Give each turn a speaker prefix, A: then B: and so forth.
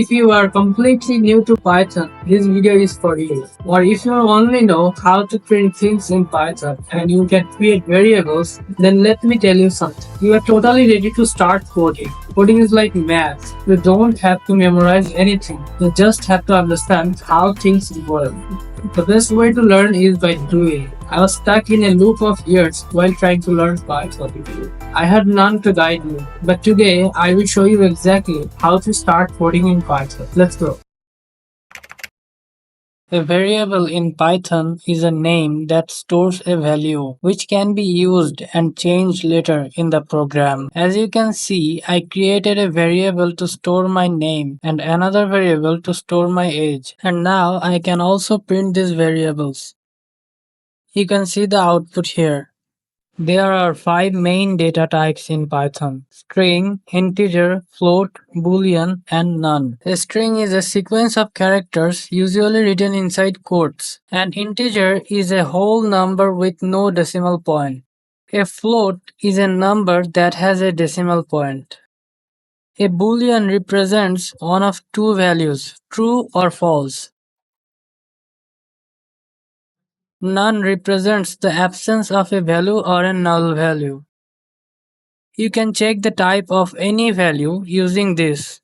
A: If you are completely new to Python, this video is for you. Or if you only know how to print things in Python and you can create variables, then let me tell you something. You are totally ready to start coding. Coding is like math. You don't have to memorize anything. You just have to understand how things work. The best way to learn is by doing. I was stuck in a loop of years while trying to learn Python. I had none to guide me, but today I will show you exactly how to start coding in Python. Let's go. A variable in Python is a name that stores a value, which can be used and changed later in the program. As you can see, I created a variable to store my name and another variable to store my age. And now I can also print these variables. You can see the output here. There are 5 main data types in Python: string, integer, float, boolean, and none. A string is a sequence of characters usually written inside quotes. An integer is a whole number with no decimal point. A float is a number that has a decimal point. A boolean represents one of two values, true or false. None represents the absence of a value or a null value. You can check the type of any value using this.